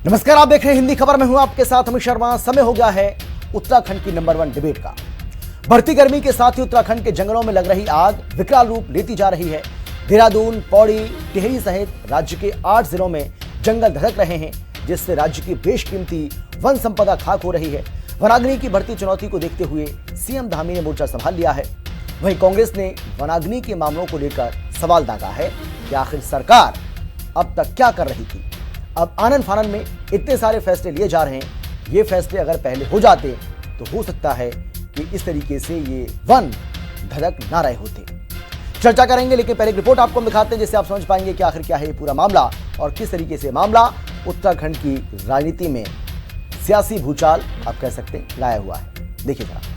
नमस्कार, आप देख रहे हैं हिंदी खबर में हूं आपके साथ अमित शर्मा। समय हो गया है उत्तराखंड की नंबर 1 डिबेट का। बढ़ती गर्मी के साथ ही उत्तराखंड के जंगलों में लग रही आग विकराल रूप लेती जा रही है। देहरादून, पौड़ी, टिहरी सहित राज्य के 8 जिलों में जंगल धधक रहे हैं, जिससे राज्य की बेशकीमती वन संपदा खाक हो रही है। वनाग्नि की बढ़ती चुनौती को देखते हुए सीएम धामी ने मोर्चा संभाल लिया है। वहीं कांग्रेस ने वनाग्नि के मामलों को लेकर सवाल दागा है कि आखिर सरकार अब तक क्या कर रही थी। अब आनन फानन में इतने सारे फैसले लिए जा रहे हैं। ये फैसले अगर पहले हो जाते तो हो सकता है कि इस तरीके से ये वन धधक ना रहे होते। चर्चा करेंगे, लेकिन पहले एक रिपोर्ट आपको हम दिखाते हैं, जिससे आप समझ पाएंगे कि आखिर क्या है ये पूरा मामला और किस तरीके से मामला उत्तराखंड की राजनीति में सियासी भूचाल आप कह सकते हैं लाया हुआ है। देखिए जरा।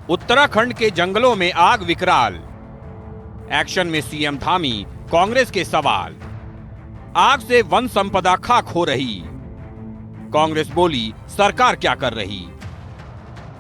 उत्तराखंड के जंगलों में आग विकराल, एक्शन में सीएम धामी, कांग्रेस के सवाल। आग से वन संपदा खाक हो रही, कांग्रेस बोली सरकार क्या कर रही।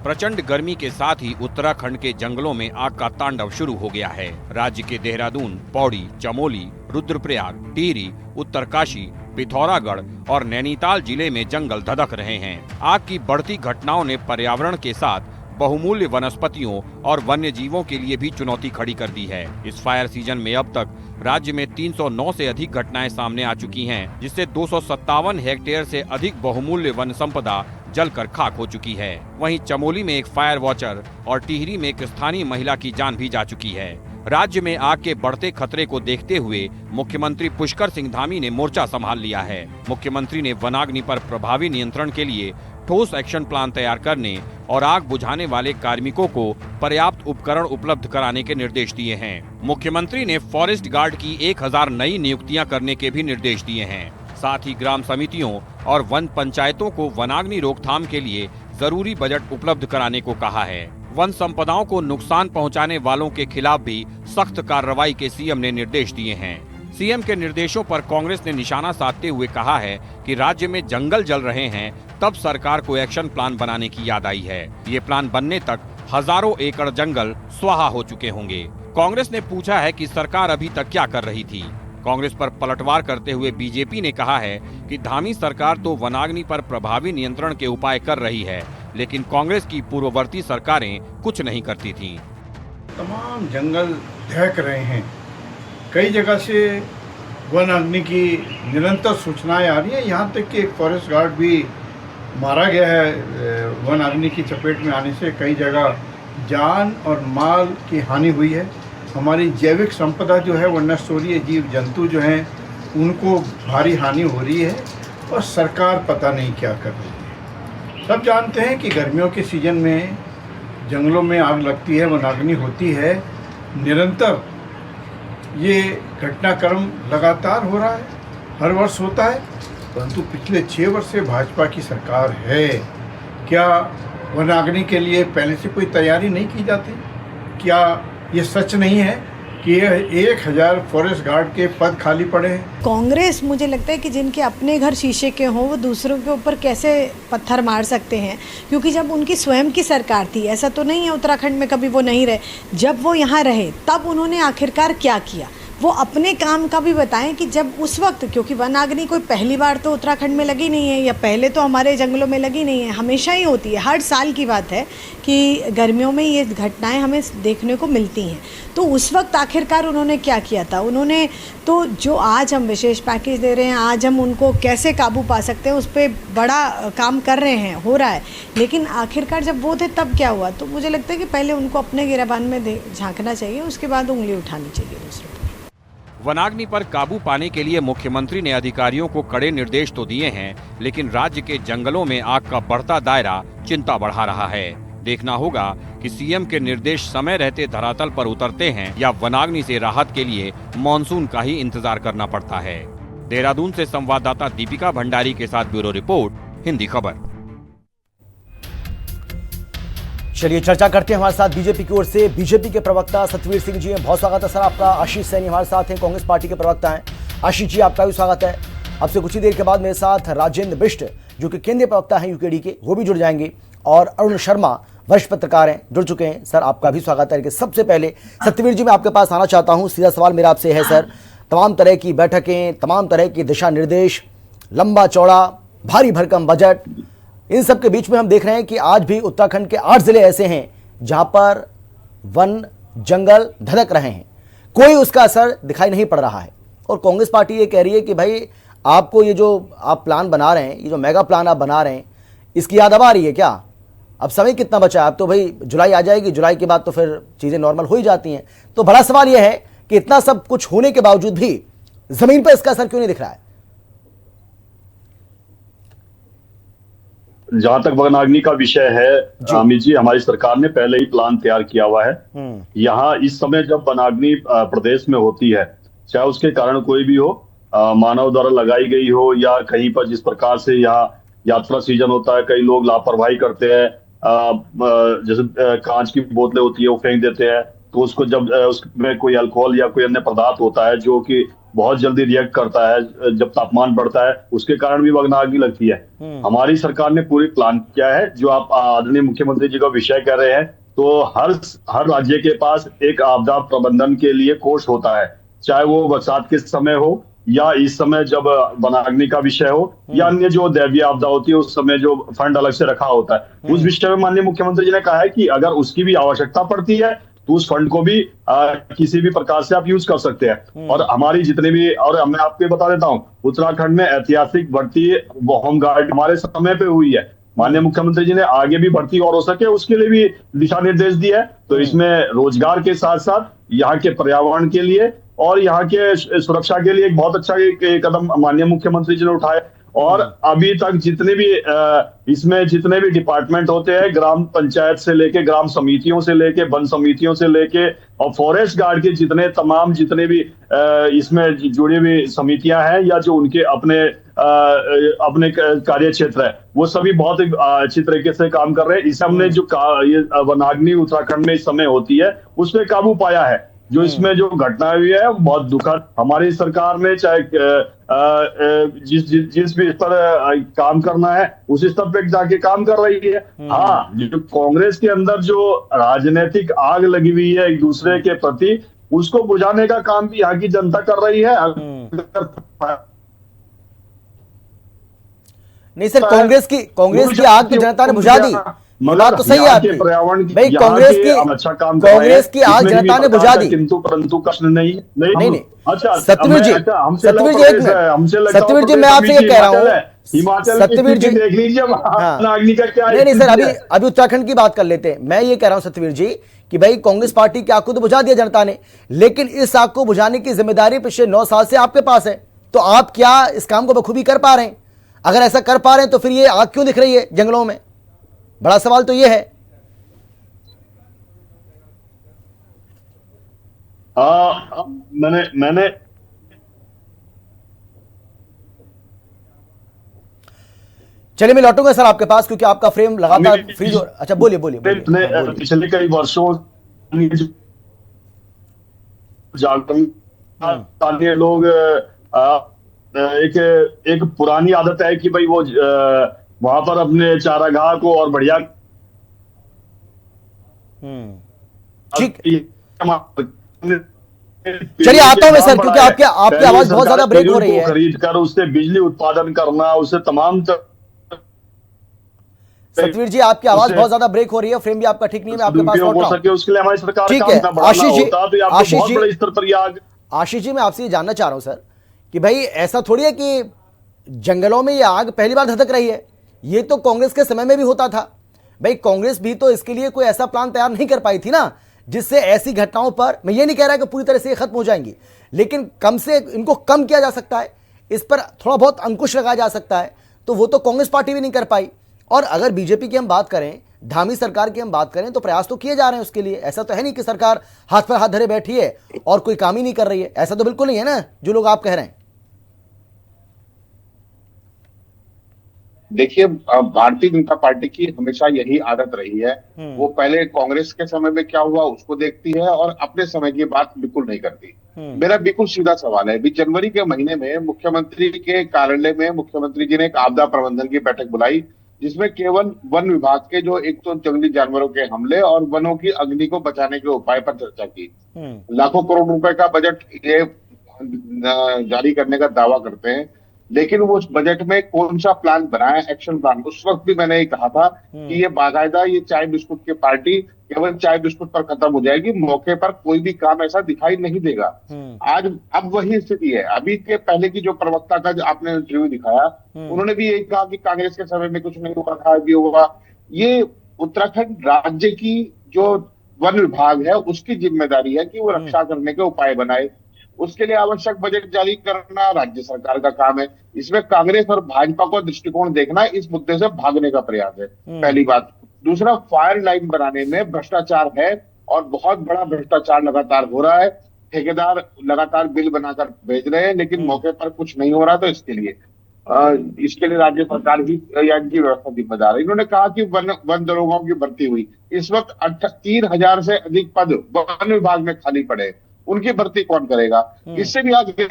प्रचंड गर्मी के साथ ही उत्तराखंड के जंगलों में आग का तांडव शुरू हो गया है। राज्य के देहरादून, पौड़ी, चमोली, रुद्रप्रयाग, टिहरी, उत्तरकाशी, पिथौरागढ़ और नैनीताल जिले में जंगल धधक रहे हैं। आग की बढ़ती घटनाओं ने पर्यावरण के साथ बहुमूल्य वनस्पतियों और वन्य जीवों के लिए भी चुनौती खड़ी कर दी है। इस फायर सीजन में अब तक राज्य में 309 से अधिक घटनाएं सामने आ चुकी हैं, जिससे 257 हेक्टेयर से अधिक बहुमूल्य वन संपदा जलकर खाक हो चुकी है। वहीं चमोली में एक फायर वॉचर और टिहरी में एक स्थानीय महिला की जान भी जा चुकी है। राज्य में आग के बढ़ते खतरे को देखते हुए मुख्यमंत्री पुष्कर सिंह धामी ने मोर्चा संभाल लिया है। मुख्यमंत्री ने वनाग्नि पर प्रभावी नियंत्रण के लिए ठोस एक्शन प्लान तैयार करने और आग बुझाने वाले कार्मिकों को पर्याप्त उपकरण उपलब्ध कराने के निर्देश दिए हैं। मुख्यमंत्री ने फॉरेस्ट गार्ड की 1000 नई नियुक्तियां करने के भी निर्देश दिए हैं। साथ ही ग्राम समितियों और वन पंचायतों को वनाग्नि रोकथाम के लिए जरूरी बजट उपलब्ध कराने को कहा है। वन संपदाओं को नुकसान पहुंचाने वालों के खिलाफ भी सख्त कार्रवाई के सीएम ने निर्देश दिए हैं। सीएम के निर्देशों पर कांग्रेस ने निशाना साधते हुए कहा है कि राज्य में जंगल जल रहे हैं, तब सरकार को एक्शन प्लान बनाने की याद आई है। ये प्लान बनने तक हजारों एकड़ जंगल स्वाहा हो चुके होंगे। कांग्रेस ने पूछा है कि सरकार अभी तक क्या कर रही थी। कांग्रेस पर पलटवार करते हुए बीजेपी ने कहा है कि धामी सरकार तो वनाग्नि पर प्रभावी नियंत्रण के उपाय कर रही है, लेकिन कांग्रेस की पूर्ववर्ती सरकारें कुछ नहीं करती थीं। तमाम जंगल दहक रहे हैं। कई जगह से वन अग्नि की निरंतर सूचनाएं आ रही है। यहाँ तक कि एक फॉरेस्ट गार्ड भी मारा गया है। वन अग्नि की चपेट में आने से कई जगह जान और माल की हानि हुई है। हमारी जैविक संपदा जो है वो नष्ट हो रही है। जीव जंतु जो हैं उनको भारी हानि हो रही है और सरकार पता नहीं क्या कर रही है। सब जानते हैं कि गर्मियों के सीजन में जंगलों में आग लगती है, वनाग्नि होती है। निरंतर ये घटनाक्रम लगातार हो रहा है, हर वर्ष होता है। परंतु पिछले 6 वर्ष से भाजपा की सरकार है। क्या वनाग्नि के लिए पहले से कोई तैयारी नहीं की जाती? क्या ये सच नहीं है कि 1000 फॉरेस्ट गार्ड के पद खाली पड़े हैं? कांग्रेस, मुझे लगता है कि जिनके अपने घर शीशे के हों वो दूसरों के ऊपर कैसे पत्थर मार सकते हैं, क्योंकि जब उनकी स्वयं की सरकार थी, ऐसा तो नहीं है उत्तराखंड में कभी वो नहीं रहे। जब वो यहाँ रहे तब उन्होंने आखिरकार क्या किया, वो अपने काम का भी बताएं कि जब उस वक्त, क्योंकि वनाग्नि कोई पहली बार तो उत्तराखंड में लगी नहीं है, या पहले तो हमारे जंगलों में लगी नहीं है, हमेशा ही होती है। हर साल की बात है कि गर्मियों में ये घटनाएं हमें देखने को मिलती हैं। तो उस वक्त आखिरकार उन्होंने क्या किया था? उन्होंने तो जो आज हम विशेष पैकेज दे रहे हैं, आज हम उनको कैसे काबू पा सकते हैं, उस पर बड़ा काम कर रहे हैं, हो रहा है। लेकिन आखिरकार जब वो थे तब क्या हुआ? तो मुझे लगता है कि पहले उनको अपने गिरेबान में झांकना चाहिए, उसके बाद उंगली उठानी चाहिए दूसरों पर। वनाग्नि पर काबू पाने के लिए मुख्यमंत्री ने अधिकारियों को कड़े निर्देश तो दिए हैं, लेकिन राज्य के जंगलों में आग का बढ़ता दायरा चिंता बढ़ा रहा है। देखना होगा कि सीएम के निर्देश समय रहते धरातल पर उतरते हैं या वनाग्नि से राहत के लिए मॉनसून का ही इंतजार करना पड़ता है। देहरादून से संवाददाता दीपिका भंडारी के साथ ब्यूरो रिपोर्ट, हिंदी खबर। चलिए चर्चा करते हैं। हमारे साथ बीजेपी की ओर से बीजेपी के प्रवक्ता सतवीर सिंह जी हैं। बहुत स्वागत है सर आपका। आशीष सैनी हमारे साथ हैं, कांग्रेस पार्टी के प्रवक्ता हैं। आशीष जी, आपका भी स्वागत है। आपसे कुछ ही देर के बाद मेरे साथ राजेंद्र बिष्ट जो कि केंद्रीय प्रवक्ता हैं यूकेडी के, वो भी जुड़ जाएंगे। और अरुण शर्मा वरिष्ठ पत्रकार हैं, जुड़ चुके हैं। सर आपका भी स्वागत है। कि सबसे पहले सत्यवीर जी मैं आपके पास आना चाहता हूं। सीधा सवाल मेरा आपसे है सर, तमाम तरह की बैठकें, तमाम तरह की दिशा निर्देश, लंबा चौड़ा भारी भरकम बजट, इन सब के बीच में हम देख रहे हैं कि आज भी उत्तराखंड के 8 जिले ऐसे हैं जहां पर वन जंगल धधक रहे हैं, कोई उसका असर दिखाई नहीं पड़ रहा है। और कांग्रेस पार्टी ये कह रही है कि भाई आपको ये जो आप प्लान बना रहे हैं, ये जो मेगा प्लान आप बना रहे हैं, इसकी याद अब आ रही है क्या? अब समय कितना बचा है? अब तो भाई जुलाई आ जाएगी, जुलाई के बाद तो फिर चीजें नॉर्मल हो ही जाती हैं। तो बड़ा सवाल यह है कि इतना सब कुछ होने के बावजूद भी जमीन पर इसका असर क्यों नहीं दिख रहा है? जहां तक वनाग्नि का विषय है अमित जी, हमारी सरकार ने पहले ही प्लान तैयार किया हुआ है। यहाँ इस समय जब वनाग्नि प्रदेश में होती है, चाहे उसके कारण कोई भी हो, मानव द्वारा लगाई गई हो या कहीं पर जिस प्रकार से यहाँ यात्रा सीजन होता है, कई लोग लापरवाही करते हैं, जैसे कांच की बोतलें होती है वो फेंक देते हैं, तो उसको जब उसमें कोई अल्कोहल या कोई अन्य पदार्थ होता है जो कि बहुत जल्दी रिएक्ट करता है, जब तापमान बढ़ता है उसके कारण भी वनाग्नि लगती है। हमारी सरकार ने पूरी प्लान किया है। जो आप आदरणीय मुख्यमंत्री जी का विषय कह रहे हैं, तो हर राज्य के पास एक आपदा प्रबंधन के लिए कोष होता है, चाहे वो बरसात के समय हो या इस समय जब वनाग्नि का विषय हो या अन्य जो दैवीय आपदा होती है उस समय जो फंड अलग से रखा होता है। उस विषय में माननीय मुख्यमंत्री जी ने कहा है कि अगर उसकी भी आवश्यकता पड़ती है तो उस फंड को भी किसी भी प्रकार से आप यूज कर सकते हैं। और हमारी जितने भी, और मैं आपको बता देता हूं, उत्तराखंड में ऐतिहासिक भर्ती होमगार्ड हमारे समय पे हुई है। माननीय मुख्यमंत्री जी ने आगे भी भर्ती और हो सके उसके लिए भी दिशा निर्देश दिए है। तो इसमें रोजगार के साथ साथ यहाँ के पर्यावरण के लिए और यहाँ के सुरक्षा के लिए एक बहुत अच्छा कदम माननीय मुख्यमंत्री जी ने उठाया। और अभी तक जितने भी इसमें जितने भी डिपार्टमेंट होते हैं, ग्राम पंचायत से लेके, ग्राम समितियों से लेके, वन समितियों से लेके और फॉरेस्ट गार्ड के जितने भी इसमें जुड़ी हुई समितियां हैं या जो उनके अपने कार्य क्षेत्र है, वो सभी बहुत अच्छी तरीके से काम कर रहे हैं। इस हमने जो ये वनाग्नि उत्तराखंड में इस समय होती है उस पर काबू पाया है। जो इसमें जो घटना हुई है बहुत दुखद। हमारी सरकार ने चाहे जिस भी इस पर काम करना है उस स्तर पे जाके काम कर रही है। हाँ, जो कांग्रेस के अंदर जो राजनीतिक आग लगी हुई है एक दूसरे के प्रति, उसको बुझाने का काम भी यहाँ की जनता कर रही है। नहीं सर, कांग्रेस की आग की जनता ने बुझा दी, बात तो सही है आपकी। भाई कांग्रेस की आग जनता ने बुझा दी, किंतु परंतु कष्ट नहीं। अच्छा सत्यवीर जी, सत्यवीर जी मैं आपसे ये कह रहा हूँ, सत्यवीर जी देख लीजिए वनाग्नि का क्या। नहीं सर, अभी उत्तराखंड की बात कर लेते हैं। मैं ये कह रहा हूँ सत्यवीर जी कि भाई कांग्रेस पार्टी की आग को तो बुझा दिया जनता ने, लेकिन इस आग को बुझाने की जिम्मेदारी पिछले 9 साल से आपके पास है। तो आप क्या इस काम को बखूबी कर पा रहे हैं? अगर ऐसा कर पा रहे हैं तो फिर ये आग क्यों दिख रही है जंगलों में? बड़ा सवाल तो ये है। मैंने चलिए मैं लौटूंगा सर आपके पास, क्योंकि आपका फ्रेम लगातार फ्रीज हो। अच्छा बोलिए। पिछले कई वर्षों स्थानीय लोग एक पुरानी आदत है कि भाई वो वहां पर अपने चारागाह को और बढ़िया ठीक। चलिए आता हूं मैं सर, क्योंकि आपकी आवाज बहुत ज्यादा ब्रेक हो रही है। खरीद कर उससे बिजली उत्पादन करना, उससे तमाम सतवीर जी आपकी आवाज बहुत ज्यादा ब्रेक हो रही है, फ्रेम भी आपका ठीक नहीं है। मैं आपके पास लौट रहा हूं। उसके लिए हमारी सरकार ठीक है आशीष जी मैं आपसे ये जानना चाह रहा हूं सर कि भाई ऐसा थोड़ी है कि जंगलों में ये आग पहली बार धधक रही है, ये तो कांग्रेस के समय में भी होता था। भाई कांग्रेस भी तो इसके लिए कोई ऐसा प्लान तैयार नहीं कर पाई थी ना, जिससे ऐसी घटनाओं पर, मैं ये नहीं कह रहा कि पूरी तरह से खत्म हो जाएंगी, लेकिन कम से इनको कम किया जा सकता है, इस पर थोड़ा बहुत अंकुश लगाया जा सकता है। तो वो तो कांग्रेस पार्टी भी नहीं कर पाई। और अगर बीजेपी की हम बात करें, धामी सरकार की हम बात करें, तो प्रयास तो किए जा रहे हैं उसके लिए। ऐसा तो है नहीं कि सरकार हाथ पर हाथ धरे बैठी है और कोई काम ही नहीं कर रही है, ऐसा तो बिल्कुल नहीं है ना जो लोग आप कह रहे हैं। देखिए, भारतीय जनता पार्टी की हमेशा यही आदत रही है, वो पहले कांग्रेस के समय में क्या हुआ उसको देखती है और अपने समय की बात बिल्कुल नहीं करती। मेरा बिल्कुल सीधा सवाल है, अभी जनवरी के महीने में मुख्यमंत्री के कार्यालय में मुख्यमंत्री जी ने एक आपदा प्रबंधन की बैठक बुलाई जिसमें केवल वन विभाग के जो एक तो जंगली जानवरों के हमले और वनों की अग्नि को बचाने के उपाय पर चर्चा की। लाखों करोड़ रुपए का बजट ये जारी करने का दावा करते हैं, लेकिन वो उस बजट में कौन सा प्लान बनाया, एक्शन प्लान? उस वक्त भी मैंने ये कहा था कि ये बाकायदा ये चाय बिस्कुट की पार्टी केवल चाय बिस्कुट पर खत्म हो जाएगी, मौके पर कोई भी काम ऐसा दिखाई नहीं देगा। आज अब वही स्थिति है। अभी के पहले की जो प्रवक्ता का जो आपने इंटरव्यू दिखाया, उन्होंने भी यही कहा कि कांग्रेस के समय में कुछ नहीं हुआ था, अभी हुआ। ये उत्तराखंड राज्य की जो वन विभाग है उसकी जिम्मेदारी है कि वो रक्षा करने के उपाय बनाए। उसके लिए आवश्यक बजट जारी करना राज्य सरकार का काम है। इसमें कांग्रेस और भाजपा को दृष्टिकोण देखना इस मुद्दे से भागने का प्रयास है, पहली बात। दूसरा, फायर लाइन बनाने में भ्रष्टाचार है और बहुत बड़ा भ्रष्टाचार लगातार हो रहा है। ठेकेदार लगातार बिल बनाकर भेज रहे हैं, लेकिन मौके पर कुछ नहीं हो रहा। तो इसके लिए राज्य सरकार ही या इनकी व्यवस्था जिम्मेदार है। इन्होंने कहा कि वन दरोगाओं की भर्ती हुई। इस वक्त 3,000 से अधिक पद वन विभाग में खाली पड़े, उनकी भर्ती कौन करेगा? इससे भी आगे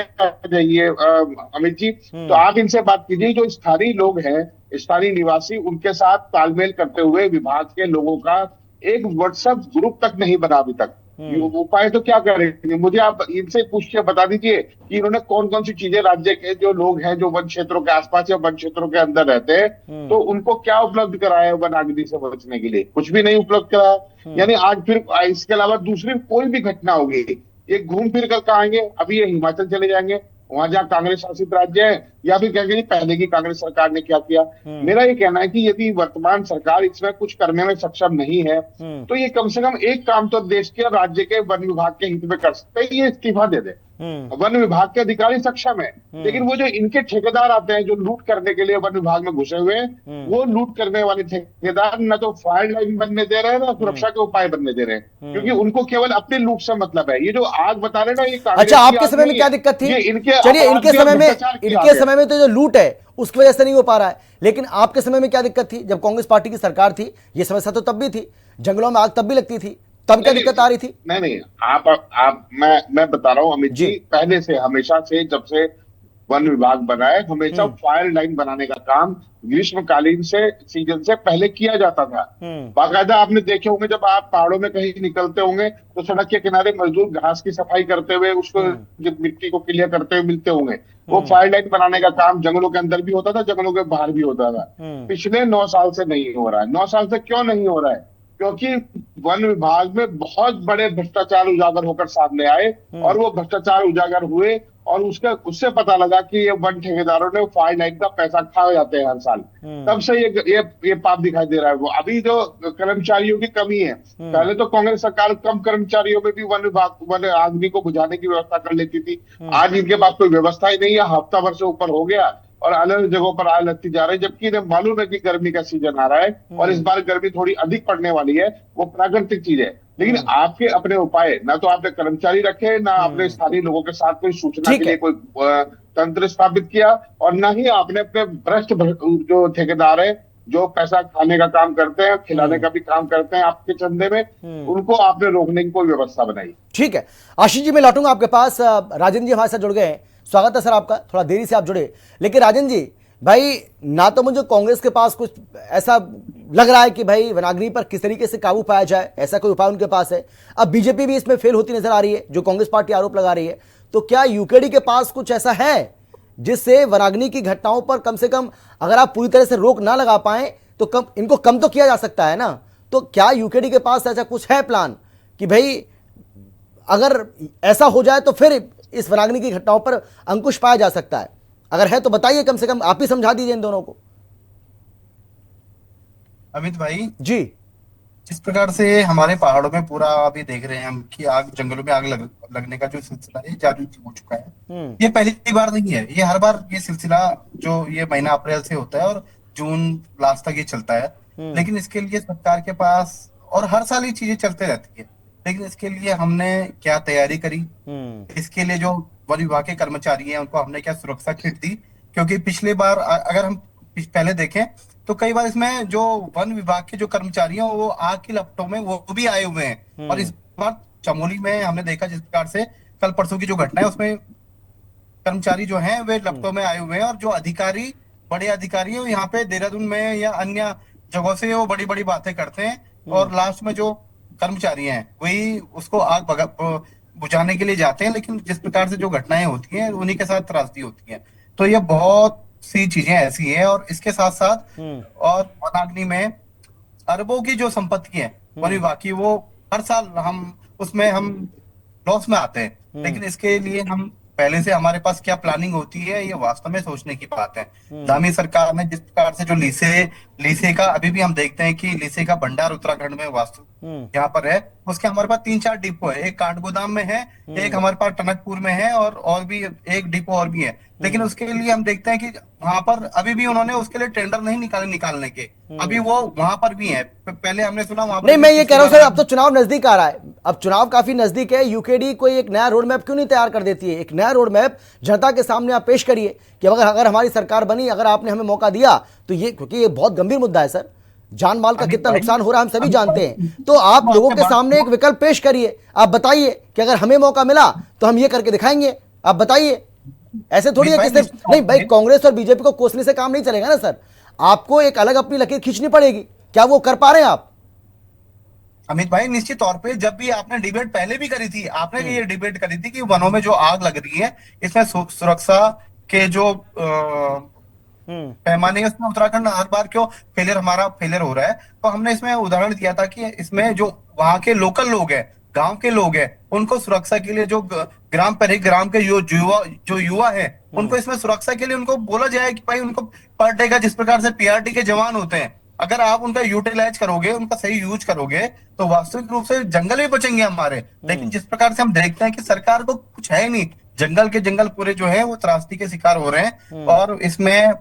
जाइए अमित जी, तो आप इनसे बात कीजिए। जो स्थानीय लोग हैं, स्थानीय निवासी, उनके साथ तालमेल करते हुए विभाग के लोगों का एक व्हाट्सएप ग्रुप तक नहीं बना अभी तक। उपाय तो क्या करेंगे? मुझे आप इनसे पूछ के बता दीजिए कि इन्होंने कौन कौन सी चीजें, राज्य के जो लोग हैं जो वन क्षेत्रों के आसपास या वन क्षेत्रों के अंदर रहते हैं, तो उनको क्या उपलब्ध कराया वन अग्नि से बचने के लिए? कुछ भी नहीं उपलब्ध कराया। यानी आज फिर इसके अलावा दूसरी कोई भी घटना होगी, ये घूम फिर कर कहेंगे अभी ये हिमाचल चले जाएंगे, वहां जहाँ कांग्रेस शासित राज्य है, या फिर कहेंगे पहले की कांग्रेस सरकार ने क्या किया। मेरा ये कहना है कि यदि वर्तमान सरकार इसमें कुछ करने में सक्षम नहीं है, तो ये कम से कम एक काम तो देश के राज्य के वन विभाग के हित में कर सकते हैं, ये इस्तीफा दे दे। वन विभाग के अधिकारी सक्षम है, लेकिन वो जो इनके ठेकेदार आते हैं जो लूट करने के लिए वन विभाग में घुसे हुए हैं, वो लूट करने वाले ठेकेदार न तो फायर लाइन बनने दे रहे हैं, ना सुरक्षा के उपाय बनने दे रहे हैं, क्योंकि उनको केवल अपने लूट से मतलब है। ये जो आग बता रहे ना, ये अच्छा, आपके समय में क्या दिक्कत थी? चलिए, इनके समय में तो जो लूट है उसकी वजह से नहीं हो पा रहा है, लेकिन आपके समय में क्या दिक्कत थी? जब कांग्रेस पार्टी की सरकार थी, ये समस्या तो तब भी थी, जंगलों में आग तब भी लगती थी, तब क्या दिक्कत आ रही थी? नहीं, मैं बता रहा हूं अमित जी, पहले से हमेशा से जब से वन विभाग बना है, हमेशा फायर लाइन बनाने का काम ग्रीष्मकालीन सीजन से पहले किया जाता था। बाकायदा आपने देखे होंगे, जब आप पहाड़ों में कहीं निकलते होंगे तो सड़क के किनारे मजदूर घास की सफाई करते हुए, उसको मिट्टी को क्लियर करते हुए मिलते होंगे। वो फायर लाइन बनाने का काम जंगलों के अंदर भी होता था, जंगलों के बाहर भी होता था। पिछले 9 साल से नहीं हो रहा है। 9 साल से क्यों नहीं हो रहा है? क्योंकि वन विभाग में बहुत बड़े भ्रष्टाचार उजागर होकर सामने आए, और वो भ्रष्टाचार उजागर हुए, और उससे पता लगा कि ये वन ठेकेदारों ने फायर लाइन का पैसा खा जाते हैं हर साल। तब से ये पाप दिखाई दे रहा है। वो अभी जो कर्मचारियों की कमी है, पहले तो कांग्रेस सरकार कम कर्मचारियों में भी वन अग्नि को बुझाने की व्यवस्था कर लेती थी। आज इनके पास कोई व्यवस्था ही नहीं है। हफ्ता भर से ऊपर हो गया और अलग जगहों पर आग लगती जा रही है, जबकि इन्हें मालूम है कि गर्मी का सीजन आ रहा है और इस बार गर्मी थोड़ी अधिक पड़ने वाली है। वो प्राकृतिक चीज है, लेकिन आपके अपने उपाय, ना तो आपने कर्मचारी रखे, ना आपने स्थानीय लोगों के साथ कोई सूचना के लिए कोई तंत्र स्थापित किया, और ना ही आपने अपने भ्रष्ट जो ठेकेदार है, जो पैसा खाने का काम करते हैं, खिलाने का भी काम करते हैं आपके चंदे में, उनको आपने रोकने की कोई व्यवस्था बनाई। ठीक है, आशीष जी मैं लौटूंगा आपके पास। राजेंद्र जी हमारे साथ जुड़ गए हैं, स्वागत है सर आपका। थोड़ा देरी से आप जुड़े, लेकिन राजेंद्र जी भाई, ना तो मुझे कांग्रेस के पास कुछ ऐसा लग रहा है कि भाई वनाग्नि पर किस तरीके से काबू पाया जाए, ऐसा कोई उपाय उनके पास है। अब बीजेपी भी इसमें फेल होती नजर आ रही है, जो कांग्रेस पार्टी आरोप लगा रही है। तो क्या यूकेडी के पास कुछ ऐसा है जिससे वनाग्नि की घटनाओं पर कम से कम, अगर आप पूरी तरह से रोक ना लगा पाए तो इनको कम तो किया जा सकता है ना? तो क्या यूकेडी के पास ऐसा कुछ है प्लान कि भाई अगर ऐसा हो जाए तो फिर इस वनाग्नि की घटनाओं पर अंकुश पाया जा सकता है? अगर है तो बताइए, कम से कम आप ही समझा दीजिए इन दोनों को। अमित भाई जी, जिस प्रकार से हमारे पहाड़ों में पूरा अभी देख रहे हैं हम कि आग, जंगलों में आग लगने का जो सिलसिला है जारी हो चुका है। ये पहली बार नहीं है, ये हर बार ये सिलसिला जो ये महीना अप्रैल से होता है और जून लास्ट तक ये चलता है। लेकिन इसके लिए सरकार के पास, और हर साल ये चीजें चलते रहती है, लेकिन इसके लिए हमने क्या तैयारी करी, इसके लिए जो वन विभाग के कर्मचारी हैं उनको हमने क्या सुरक्षा किट दी? क्योंकि पिछले बार अगर हम पहले देखें तो कई बार इसमें जो वन विभाग के जो कर्मचारी हैं वो आग की लपटों में वो भी आए हुए हैं। और इस बार चमोली में हमने देखा जिस प्रकार से कल परसों की जो घटना है उसमें कर्मचारी जो हैं वे लपटों में आए हुए हैं, और जो अधिकारी बड़े अधिकारी है, वो यहाँ पे देहरादून में या अन्य जगहों से वो बड़ी बड़ी बातें करते हैं और लास्ट में जो कर्मचारी हैं वही उसको बुझाने के लिए जाते हैं, लेकिन जिस प्रकार से जो घटनाएं होती हैं उन्हीं के साथ त्रासदी होती है। तो ये बहुत सी चीजें ऐसी हैं और इसके साथ साथ और वनाग्नि में अरबों की जो संपत्ति है वन विभाग की, वो हर साल हम लॉस में आते हैं। लेकिन इसके लिए हम पहले से हमारे पास क्या प्लानिंग होती है, ये वास्तव में सोचने की बात है। धामी सरकार ने जिस प्रकार से जो लीसे का अभी भी हम देखते हैं कि लीसे का भंडार उत्तराखंड में वास्तु यहाँ पर है, उसके हमारे पास 3-4 डिपो है। एक काठगोदाम में है, एक हमारे पास टनकपुर में है और भी एक डिपो और भी है। लेकिन उसके लिए हम देखते हैं कि वहां पर अभी भी उन्होंने उसके लिए टेंडर नहीं निकालने के, अभी वो वहां पर भी है। पहले हमने सुना वहां पर नहीं, मैं ये कह रहा हूं सर, अब तो चुनाव नजदीक आ रहा है, अब चुनाव काफी नजदीक है, यूकेडी कोई एक नया रोड मैप क्यों नहीं तैयार कर देती है? एक नया रोड मैप जनता के सामने आप पेश करिए कि अगर हमारी सरकार बनी, अगर आपने हमें मौका दिया तो ये, क्योंकि ये बहुत गंभीर मुद्दा है सर, जान माल का कितना नुकसान हो रहा है हम सभी जानते हैं। तो आप लोगों के सामने एक विकल्प पेश करिए, आप बताइए कि अगर हमें मौका मिला तो हम ये करके दिखाएंगे। आप बताइए, ऐसे थोड़ी है कि सिर्फ नहीं भाई कांग्रेस और बीजेपी को कोसने से काम नहीं चलेगा ना सर, आपको एक अलग अपनी लकीर खींचनी पड़ेगी। क्या वो कर पा रहे हैं आप? अमित भाई, निश्चित तौर पे जब भी आपने डिबेट पहले भी करी थी, आपने ये डिबेट करी थी कि वनों में जो आग लग रही है इसमें सुरक्षा के जो पैमाने है उसमें उत्तराखंड हर बार क्यों फेलियर हो रहा है। तो हमने इसमें उदाहरण दिया था कि इसमें जो वहां के लोकल लोग हैं, गांव के लोग हैं, उनको सुरक्षा के लिए जो ग्राम के जो युवा है उनको इसमें सुरक्षा के लिए उनको बोला जाए कि भाई उनको पर डे का जिस प्रकार से पीआरटी के जवान होते हैं, अगर आप उनका यूटिलाइज करोगे, उनका सही यूज करोगे तो वास्तविक रूप से जंगल भी बचेंगे हमारे। लेकिन जिस प्रकार से हम देखते हैं कि सरकार को कुछ है ही नहीं, जंगल पूरे जो है वो त्रासदी के शिकार हो रहे हैं और इसमें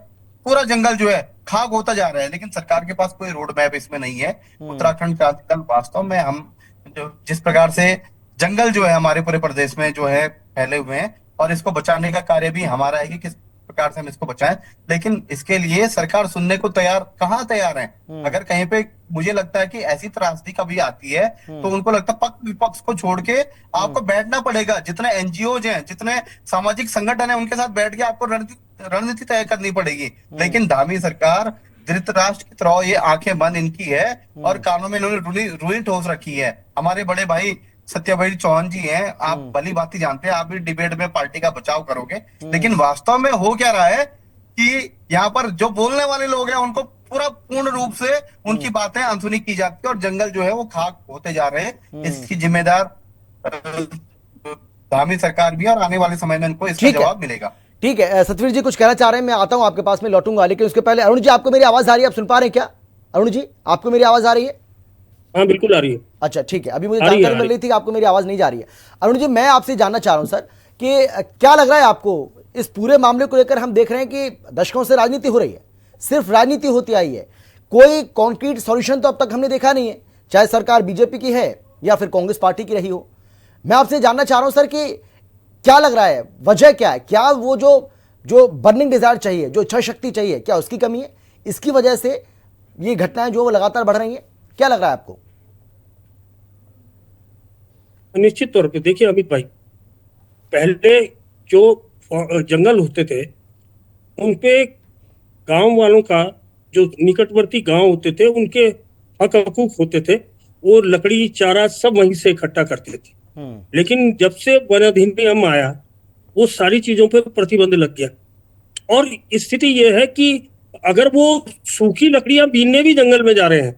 पूरा जंगल जो है खाक होता जा रहा है, लेकिन सरकार के पास कोई रोड मैप इसमें नहीं है। उत्तराखंड क्रांति दल वास्तव में हम जिस प्रकार से जंगल जो है हमारे पूरे प्रदेश में जो है फैले हुए हैं और इसको बचाने का कार्य भी हमारा है कि किस प्रकार से हम इसको बचाएं, लेकिन इसके लिए सरकार सुनने को कहाँ तैयार है। अगर कहीं पे मुझे लगता है कि ऐसी त्रासदी कभी आती है तो उनको लगता है पक्ष विपक्ष को छोड़ के आपको बैठना पड़ेगा, जितने एनजीओज हैं, जितने सामाजिक संगठन है उनके साथ बैठ के आपको रणनीति तय करनी पड़ेगी। लेकिन धामी सरकार धृतराष्ट्र की तरह ये आंखें बंद इनकी है और कानों में इन्होंने रुई ठोस रखी है। हमारे बड़े भाई सत्यभाई चौहान जी हैं, आप भली बात जानते हैं, आप भी डिबेट में पार्टी का बचाव करोगे, लेकिन वास्तव में हो क्या रहा है कि यहाँ पर जो बोलने वाले लोग हैं उनको पूर्ण रूप से उनकी बातें अनसुनी की जाती है और जंगल जो है वो खाक होते जा रहे हैं। इसकी जिम्मेदार धामी सरकार भी और आने वाले समय में इनको इसका जवाब मिलेगा। ठीक है, सतवीर जी कुछ कहना चाह रहे हैं, मैं आता हूं आपके पास में लौटूंगा, लेकिन उसके पहले अरुण जी, आपको मेरी आवाज आ रही है? आप सुन पा रहे हैं क्या अरुण जी? आपको मेरी आवाज आ रही है? हाँ बिल्कुल आ रही है। अच्छा ठीक है, अभी मुझे जानकारी मिल रही थी कि आपको मेरी आवाज नहीं जा रही है। अरुण जी, मैं आपसे जानना चाह रहा हूं सर कि क्या लग रहा है आपको इस पूरे मामले को लेकर? हम देख रहे हैं कि दशकों से राजनीति हो रही है, सिर्फ राजनीति होती आई है, कोई कॉन्क्रीट सॉल्यूशन तो अब तक हमने देखा नहीं है, चाहे सरकार बीजेपी की है या फिर कांग्रेस पार्टी की रही हो। मैं आपसे जानना चाह रहा हूं सर कि क्या लग रहा है, वजह क्या है? क्या वो जो बर्निंग डिजायर चाहिए, जो इच्छा शक्ति चाहिए, क्या उसकी कमी है? इसकी वजह से ये घटनाएं जो वो लगातार बढ़ रही हैं, क्या लग रहा है आपको? निश्चित तौर पे देखिए अमित भाई, पहले जो जंगल होते थे उनपे गांव वालों का, जो निकटवर्ती गांव होते थे, उनके हक हकूक होते थे, वो लकड़ी चारा सब वहीं से इकट्ठा करते थे। लेकिन जब से वन अधिनियम आया वो सारी चीजों पे प्रतिबंध लग गया और स्थिति ये है कि अगर वो सूखी लकड़ियां बीनने भी जंगल में जा रहे हैं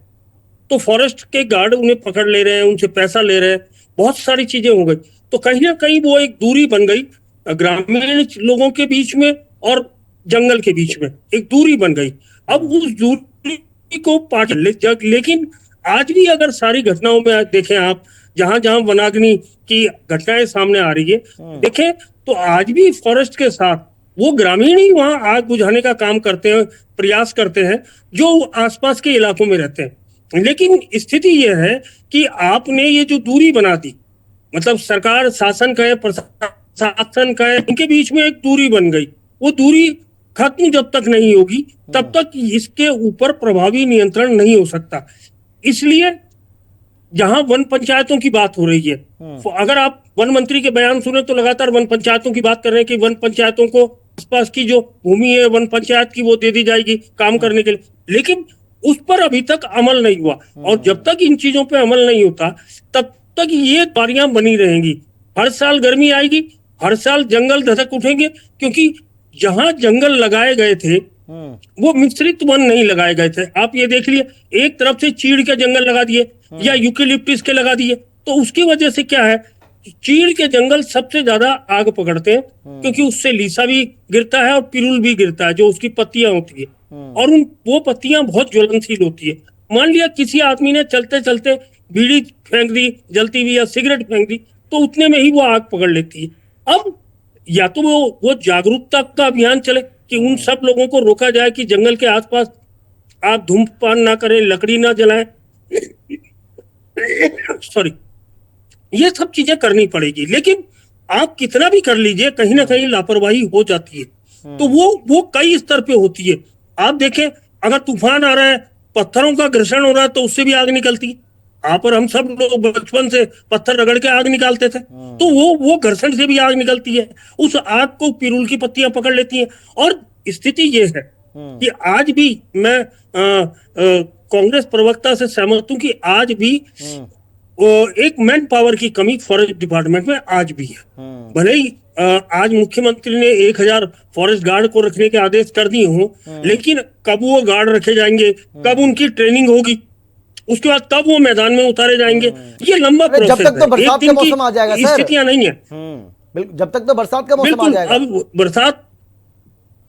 तो फॉरेस्ट के गार्ड उन्हें पकड़ ले रहे हैं, उनसे पैसा ले रहे हैं, बहुत सारी चीजें हो गई। तो कहीं ना कहीं वो एक दूरी बन गई ग्रामीण लोगों के बीच में और जंगल के बीच में, एक दूरी बन गई। अब उस दूरी को पाट लेकिन आज भी अगर सारी घटनाओं में देखें आप, जहां जहां वनाग्नि की घटनाएं सामने आ रही है देखें, तो आज भी फॉरेस्ट के साथ वो ग्रामीण ही वहां आग बुझाने का काम करते हैं, प्रयास करते हैं, जो आसपास के इलाकों में रहते हैं। लेकिन स्थिति यह है कि आपने ये जो दूरी बना दी, मतलब सरकार, शासन कहे, प्रशासन कहे, इनके बीच में एक दूरी बन गई। वो दूरी खत्म जब तक नहीं होगी तब तक इसके ऊपर प्रभावी नियंत्रण नहीं हो सकता। इसलिए जहां वन पंचायतों की बात हो रही है, अगर आप वन मंत्री के बयान सुने तो लगातार वन पंचायतों की बात कर रहे हैं कि वन पंचायतों को आसपास की जो भूमि है वन पंचायत की वो दे दी जाएगी काम करने के लिए, लेकिन उस पर अभी तक अमल नहीं हुआ। और जब तक इन चीजों पे अमल नहीं होता तब तक ये बारियां बनी रहेंगी। हर साल गर्मी आएगी, हर साल जंगल धधक उठेंगे, क्योंकि जहां जंगल लगाए गए थे वो मिश्रित वन नहीं लगाए गए थे। आप ये देख लिए, एक तरफ से चीड़ के जंगल लगा दिए या यूकेलिप्टिस के लगा दिए, तो उसकी वजह से क्या है, चीड़ के जंगल सबसे ज्यादा आग पकड़ते हैं, क्योंकि उससे लीसा भी गिरता है और पिरुल भी गिरता है, जो उसकी पत्तियां होती है, और वो पत्तियां बहुत ज्वलनशील होती है। मान लिया किसी आदमी ने चलते चलते बीड़ी फेंक दी जलती हुई या सिगरेट फेंक दी, तो उतने में ही वो आग पकड़ लेती है। अब या तो वो जागरूकता का अभियान चले कि उन सब लोगों को रोका जाए कि जंगल के आसपास आप धूम्रपान ना करें, लकड़ी ना जलाएं, सॉरी, ये सब चीजें करनी पड़ेगी। लेकिन आप कितना भी कर लीजिए, कहीं ना कहीं लापरवाही हो जाती है। तो वो कई स्तर पे होती है। आप देखें, अगर तूफान आ रहा है, पत्थरों का घर्षण हो रहा है, तो उससे भी आग निकलती है। आप और हम सब लोग बचपन से पत्थर रगड़ के आग निकालते थे, तो वो घर्षण से भी आग निकलती है। उस आग को पिरुल की पत्तियां पकड़ लेती हैं। और स्थिति ये है कि आज भी मैं कांग्रेस प्रवक्ता से सहमत हूं कि आज भी एक मैन पावर की कमी फॉरेस्ट डिपार्टमेंट में आज भी है। भले ही आज मुख्यमंत्री ने 1000 फॉरेस्ट गार्ड को रखने के आदेश कर दिए हों, लेकिन कब वो गार्ड रखे जाएंगे, कब उनकी ट्रेनिंग होगी, उसके बाद कब वो मैदान में उतारे जाएंगे, ये लंबा प्रोसेस है। जब तक तो बरसात का मौसम आ जाएगा सर, स्थितियां नहीं है। जब तक तो बरसात का मौसम आ जाएगा। अब बरसात,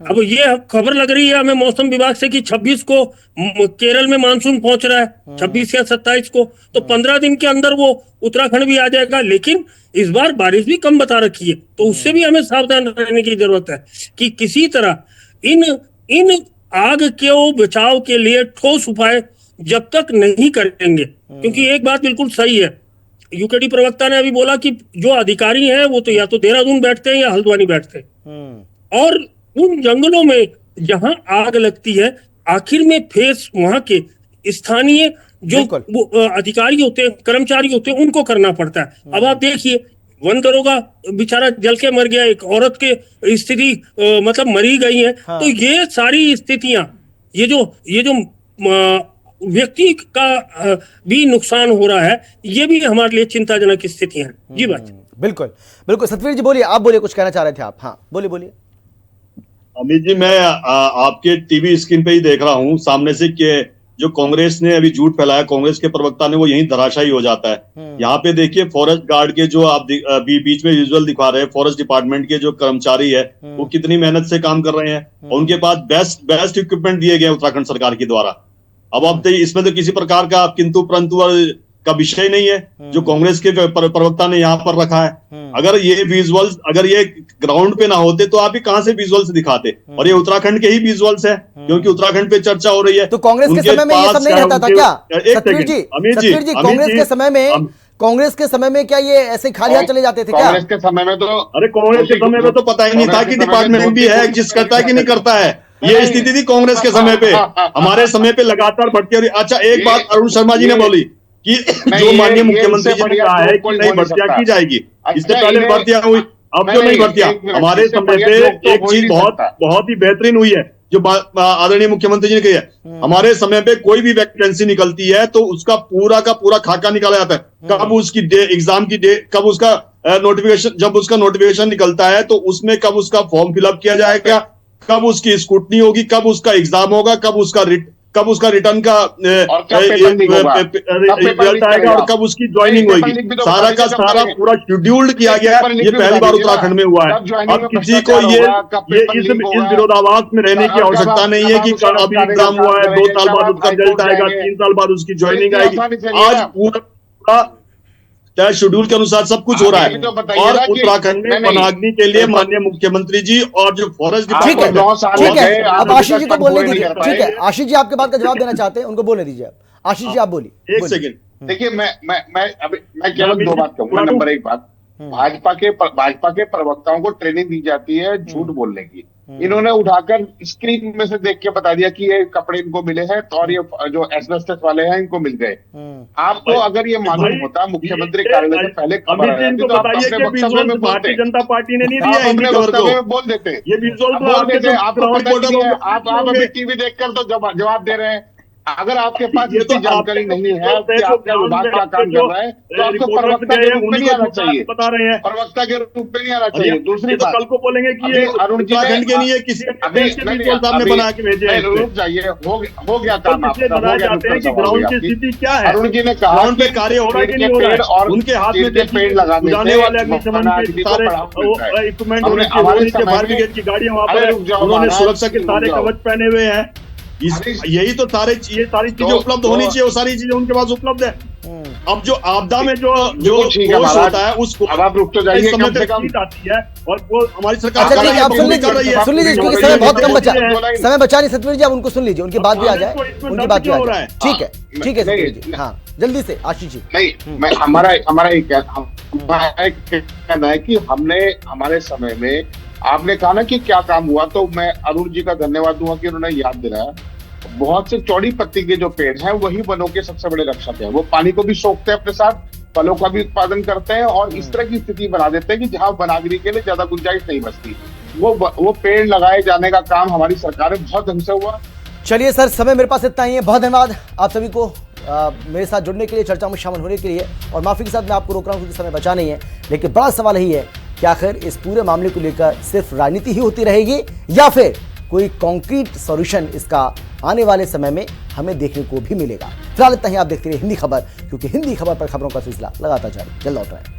अब ये खबर लग रही है हमें मौसम विभाग से कि 26 को केरल में मानसून पहुंच रहा है, 26 या 27 को, तो 15 दिन के अंदर वो उत्तराखंड भी आ जाएगा। लेकिन इस बार बारिश भी कम बता रखी है, तो उससे भी हमें सावधान रहने की जरूरत है कि किसी तरह इन आग के बचाव के लिए ठोस उपाय जब तक नहीं करेंगे, क्योंकि एक बात बिल्कुल सही है, यूकेडी प्रवक्ता ने अभी बोला कि जो अधिकारी हैं वो तो या तो देहरादून बैठते हैं या हल्द्वानी बैठते हैं, और उन जंगलों में जहां आग लगती है, आखिर में फेस वहां के स्थानीय जो अधिकारी होते हैं, कर्मचारी होते हैं, उनको करना पड़ता है। अब आप देखिए, वन दरोगा बेचारा जल के मर गया, एक औरत के स्थिति मतलब मरी गई है। तो ये सारी स्थितियां, ये जो व्यक्ति का भी नुकसान हो रहा है, ये भी हमारे लिए चिंताजनक स्थितियां हैं। जी बात, बिल्कुल बिल्कुल। सतवीर जी बोलिए, आप बोलिए, कुछ कहना चाह रहे थे आप। हाँ बोलिए। अमित जी, मैं आपके टीवी स्क्रीन पे ही देख रहा हूँ सामने से कि जो कांग्रेस ने अभी झूठ फैलाया, कांग्रेस के प्रवक्ता ने, वो यहीं धराशायी हो जाता है। यहाँ पे देखिए, फॉरेस्ट गार्ड के जो आप बीच में विजुअल दिखा रहे हैं, फॉरेस्ट डिपार्टमेंट के जो कर्मचारी है वो कितनी मेहनत से काम कर रहे हैं, और उनके पास बेस्ट इक्विपमेंट दिए गए उत्तराखंड सरकार के द्वारा। अब इसमें तो किसी प्रकार का किंतु परंतु का विषय नहीं है जो कांग्रेस के प्रवक्ता ने यहाँ पर रखा है। अगर ये विजुअल्स, अगर ये ग्राउंड पे ना होते तो आप ही कहां से विजुअल्स दिखाते, और ये उत्तराखंड के ही विजुअल्स है, क्योंकि उत्तराखंड पे चर्चा हो रही है। तो कांग्रेस के समय में ये सब नहीं रहता था क्या सतवीर जी? कांग्रेस के समय में क्या ये ऐसे खाली हाथ चले जाते थे क्या? कांग्रेस के समय में तो, अरे कांग्रेस के समय में तो पता ही नहीं था कि डिपार्टमेंट भी है, एग्जिस्ट करता है कि नहीं करता है। ये स्थिति थी कांग्रेस के समय पे। हमारे समय पे लगातार भर्ती हो रही। अच्छा, एक बात अरुण शर्मा जी ने बोली कि जो माननीय मुख्यमंत्री जी ने कहा है कि नई भर्तियां की जाएगी, इससे पहले भर्तियां हुई, अब जो नई भर्तियां, हमारे समय पे एक चीज बहुत ही बेहतरीन हुई है जो आदरणीय मुख्यमंत्री जी ने कही है। हमारे समय पे कोई भी वैकेंसी निकलती है तो उसका पूरा का पूरा खाका निकाला जाता है, कब उसकी एग्जाम की डेट, कब उसका नोटिफिकेशन, जब उसका नोटिफिकेशन निकलता है तो उसमें कब उसका फॉर्म फिलअप किया जाएगा, कब उसकी स्क्रूटनी होगी, कब उसका एग्जाम होगा, कब उसका रिटर्न का रिजल्ट आएगा, और कब उसकी ज्वाइनिंग होगी। सारा का सारा पूरा शेड्यूल्ड किया गया है। ये पहली बार उत्तराखंड में हुआ है। अब किसी को ये इस विरोधाभास में रहने की आवश्यकता नहीं है कि अभी एग्जाम हुआ है, 2 साल बाद उसका रिजल्ट आएगा, 3 साल बाद उसकी ज्वाइनिंग आएगी। आज पूरा तय शेड्यूल के अनुसार सब कुछ हो रहा है। और उत्तराखंड में वनाग्नि के लिए माननीय मुख्यमंत्री जी और जो फॉरेस्ट डिपार्टमेंट, ठीक है, अब आशीष जी को बोलने दीजिए। ठीक है, आशीष जी आपके बात का जवाब देना चाहते हैं, उनको बोलने दीजिए। आप आशीष जी आप बोलिए। एक सेकंड, देखिए, मैं केवल 2 बात कहूंगा। नंबर 1 बात, भाजपा के प्रवक्ताओं को ट्रेनिंग दी जाती है झूठ बोलने की। इन्होंने उठाकर स्क्रीन में से देख के बता दिया कि ये कपड़े इनको मिले हैं और ये जो एस्बेस्टस वाले हैं इनको मिल गए। आपको अगर ये मालूम होता मुख्यमंत्री कार्यालय से पहले खबर आई थी तो आप अपने वक्तव्य में बोलते, जनता पार्टी ने नहीं दिया, आप अपने वक्तव्य में बोल देते, ये बोल देते। आपको पता नहीं है, आप अभी टीवी देखकर तो जवाब दे रहे हैं। अगर आपके पास इतनी जानकारी नहीं है कि आपका विभाग क्या काम कर रहा है तो आपको प्रवक्ता के रूप में नहीं आना चाहिए, बता रहे हैं प्रवक्ता के रूप में नहीं आना चाहिए। दूसरी बात, कल को बोलेंगे कि ये अरुण जी के लिए किसी साहब ने बना के भेजे, रुक जाइए, हो गया काम आपका, बनाए जाते हैं कि ग्राउंड की स्थिति क्या है। अरुण जी ने कहा ग्राउंड पे कार्य हो रहा है कि नहीं हो रहा है, और उनके हाथ में पेड़ लगाने जाने वाले अग्निशमन के सारे इक्विपमेंट, फायर ब्रिगेड की गाड़ियां वहां पर, उन्होंने सुरक्षा के सारे कवच पहने हुए हैं। यही तो ये सारी चीजें उपलब्ध होनी चाहिए, वो सारी चीजें उनके पास उपलब्ध है। अब जो आपदा में जो कोष होता है उसको अब आप रुक तो जाइए, कम से कम आती है और वो हमारी सरकार अच्छा ठीक है, आप सुन लीजिए क्योंकि समय बहुत कम बचा, समय बचा नहीं। सतवीर जी आप उनको सुन लीजिए, उनकी बात भी आ जाए, उनकी बात भी आ जाए। ठीक है सतवीर जी, हाँ जल्दी से आशीष जी। नहीं, मैं हमारा एक कहना है कि हमने हमारे समय में, आपने कहा ना कि क्या काम हुआ, तो मैं अरुण जी का धन्यवाद दूंगा कि उन्होंने याद दिलाया। बहुत से चौड़ी पत्ती के जो पेड़ हैं वही वनों के सबसे बड़े रक्षक हैं। वो पानी को भी सोखते हैं अपने साथ, फलों का भी उत्पादन करते हैं और इस तरह की स्थिति बना देते हैं कि जहां वनाग्नि के लिए ज्यादा गुंजाइश नहीं बचती। वो पेड़ लगाए जाने का काम हमारी सरकार में बहुत ढंग से हुआ। चलिए सर, समय मेरे पास इतना ही है। बहुत धन्यवाद आप सभी को मेरे साथ जुड़ने के लिए, चर्चा में शामिल होने के लिए। और माफी के साथ मैं आपको रोक रहा हूं क्योंकि समय बचा नहीं है, लेकिन बड़ा सवाल यही है कि आखिर इस पूरे मामले को लेकर सिर्फ राजनीति ही होती रहेगी या फिर कोई कॉन्क्रीट सॉल्यूशन इसका आने वाले समय में हमें देखने को भी मिलेगा। फिलहाल इतना ही। आप देखते रहिए हिंदी खबर, क्योंकि हिंदी खबर पर खबरों का सिलसिला लगातार जारी। जल्द लौट रहे हैं।